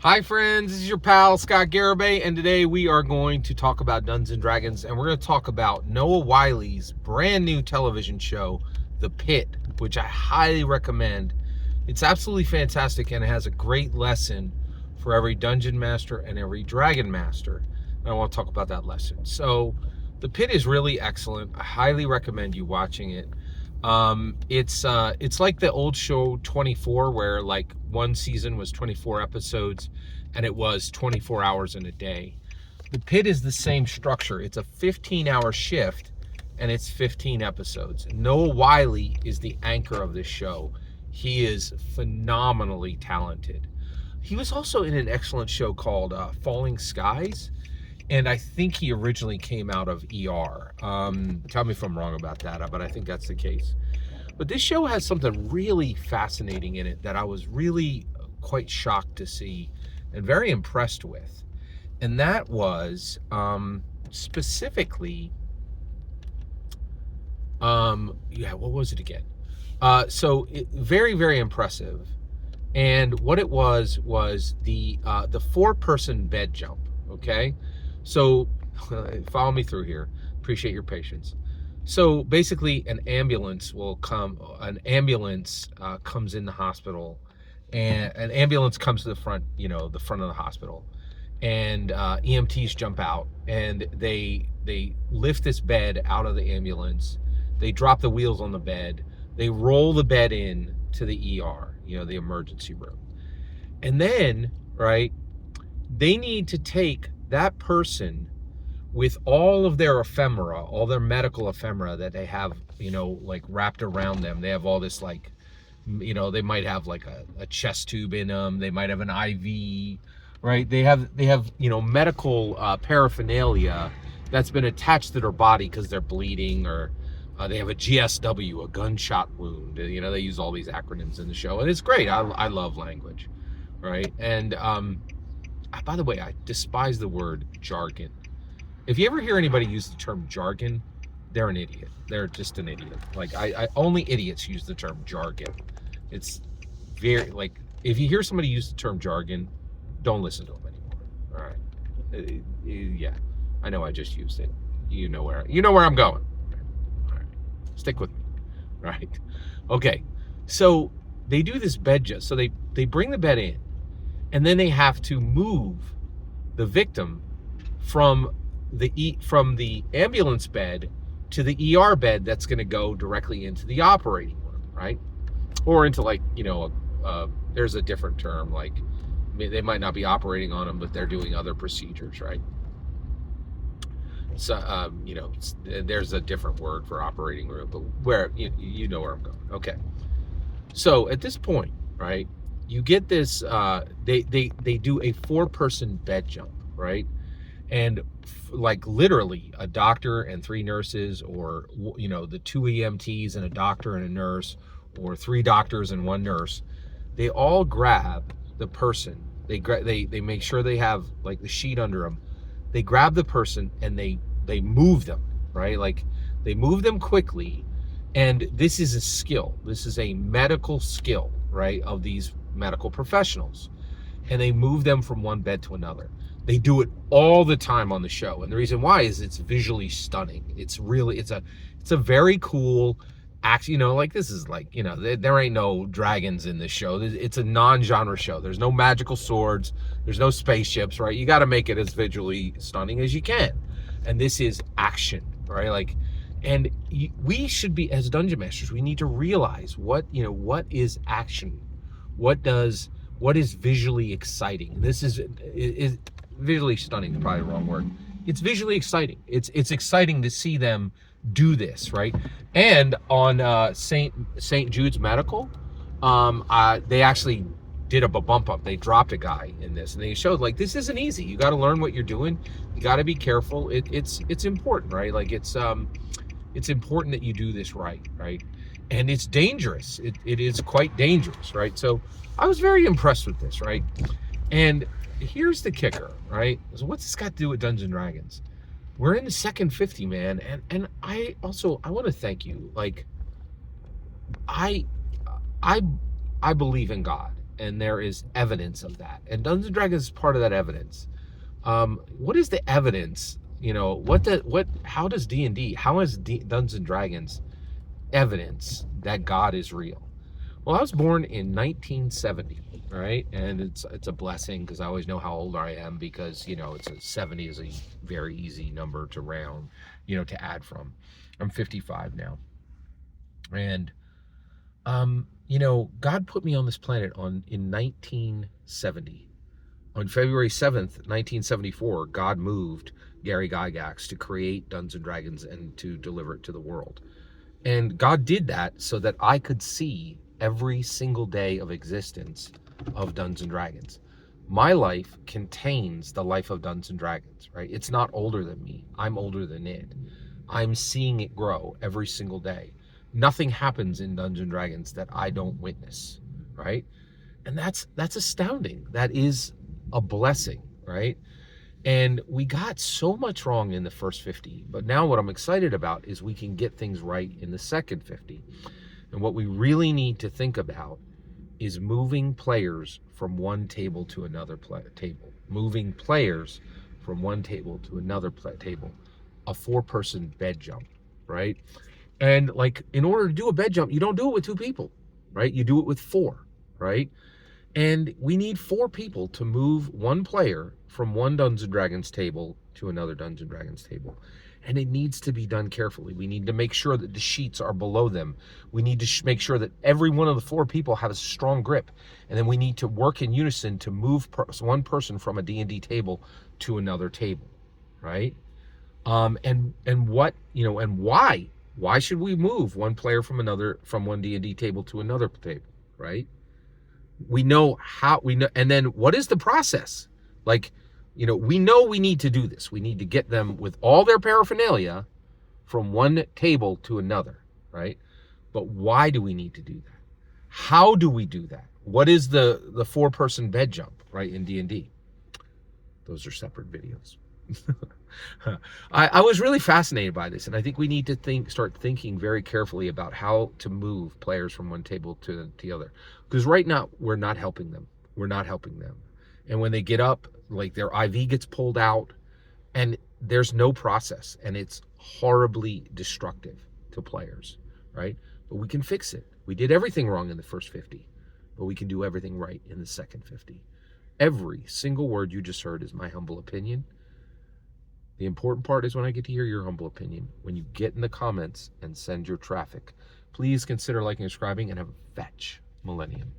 Hi friends, this is your pal Scott Garibay, and today we are going to talk about Dungeons and Dragons, and we're going to talk about Noah Wiley's brand new television show, The Pit, which I highly recommend. It's absolutely fantastic, and it has a great lesson for every dungeon master and every dragon master. And I want to talk about that lesson. So, The Pit is really excellent. I highly recommend you watching it. It's like the old show 24, where like one season was 24 episodes and it was 24 hours in a day. The Pit is the same structure. It's a 15-hour shift and it's 15 episodes. Noah Wiley is the anchor of this show. He is phenomenally talented. He was also in an excellent show called Falling Skies, and I think he originally came out of ER. Tell me if I'm wrong about that, but I think that's the case. But this show has something really fascinating in it that I was really quite shocked to see and very impressed with. And that was specifically, what was it again? Very, very impressive. And what it was the 4-person bed jump. Okay, so follow me through here. Appreciate your patience. So basically, an ambulance comes in the hospital, and an ambulance comes to the front, the front of the hospital, and EMTs jump out, and they lift this bed out of the ambulance. They drop the wheels on the bed. They roll the bed in to the ER, the emergency room, and then they need to take that person with all of their ephemera, all their medical ephemera that they have, wrapped around them. They have all this, they might have like a chest tube in them. They might have an IV, right? They have medical paraphernalia that's been attached to their body because they're bleeding, or they have a GSW, a gunshot wound. They use all these acronyms in the show, and it's great. I love language, right? And by the way, I despise the word jargon. If you ever hear anybody use the term jargon, they're an idiot. They're just an idiot. Like, I only idiots use the term jargon. It's very, if you hear somebody use the term jargon, don't listen to them anymore. All right. Yeah, I know I just used it. You know where I'm going. All right. Stick with me. Right. Okay. So they do this bed just so they bring the bed in, and then they have to move the victim from the ambulance bed to the ER bed that's going to go directly into the operating room, right? Or into there's a different term, like they might not be operating on them, but they're doing other procedures, right? So there's a different word for operating room, but where you know where I'm going. Okay. So at this point, right, you get this. They do a 4-person bed jump, right? And literally a doctor and 3 nurses, or the 2 EMTs and a doctor and a nurse, or 3 doctors and 1 nurse, they all grab the person. They make sure they have the sheet under them. They grab the person and they move them, right? Like, they move them quickly. And this is a skill. This is a medical skill, right, of these medical professionals. And they move them from one bed to another. They do it all the time on the show, and the reason why is it's visually stunning. It's a very cool act. This is there ain't no dragons in this show. It's a non-genre show. There's no magical swords. There's no spaceships, right? You got to make it as visually stunning as you can, and this is action, right? And we should be, as dungeon masters, we need to realize what is action, what is visually exciting. This is visually stunning is probably the wrong word. It's visually exciting. It's exciting to see them do this, right? And on St. Jude's Medical, they actually did a bump up. They dropped a guy in this, and they showed this isn't easy. You got to learn what you're doing. You got to be careful. It's important, right? It's important that you do this right? And it's dangerous. It is quite dangerous, right? So I was very impressed with this, right? And here's the kicker, right? So what's this got to do with Dungeons and Dragons? We're in the second 50, man, and I want to thank you. I believe in God, and there is evidence of that. And Dungeons and Dragons is part of that evidence. What is the evidence? How does D&D, how is Dungeons and Dragons evidence that God is real? Well, I was born in 1970, right? And it's a blessing because I always know how old I am because, 70 is a very easy number to round, to add from. I'm 55 now. And, God put me on this planet in 1970. On February 7th, 1974, God moved Gary Gygax to create Dungeons and Dragons and to deliver it to the world. And God did that so that I could see every single day of existence of Dungeons and Dragons. My life contains the life of Dungeons and Dragons, right? It's not older than me. I'm older than it. I'm seeing it grow every single day. Nothing happens in Dungeons and Dragons that I don't witness, right? And that's astounding. That is a blessing, right? And we got so much wrong in the first 50, but now what I'm excited about is we can get things right in the second 50. And what we really need to think about is moving players from one table to another table. Moving players from one table to another table. A 4-person bed jump, right? And in order to do a bed jump, you don't do it with 2 people, right? You do it with 4, right? And we need 4 people to move one player from one Dungeons and Dragons table to another Dungeons and Dragons table. And it needs to be done carefully. We need to make sure that the sheets are below them. We need to make sure that every one of the 4 people have a strong grip. And then we need to work in unison to move one person from a D&D table to another table, right? And why? Why should we move one player from one D&D table to another table, right? We know, and then what is the process? We know we need to do this. We need to get them with all their paraphernalia from one table to another, right? But why do we need to do that? How do we do that? What is the 4-person bed jump, right, in D&D? Those are separate videos. I was really fascinated by this, and I think we need to start thinking very carefully about how to move players from one table to the other. Because right now, we're not helping them. We're not helping them. And when they get up, their IV gets pulled out, and there's no process, and it's horribly destructive to players, right? But we can fix it. We did everything wrong in the first 50, but we can do everything right in the second 50. Every single word you just heard is my humble opinion. The important part is when I get to hear your humble opinion. When you get in the comments and send your traffic, please consider liking and subscribing, and have a fetch millennium.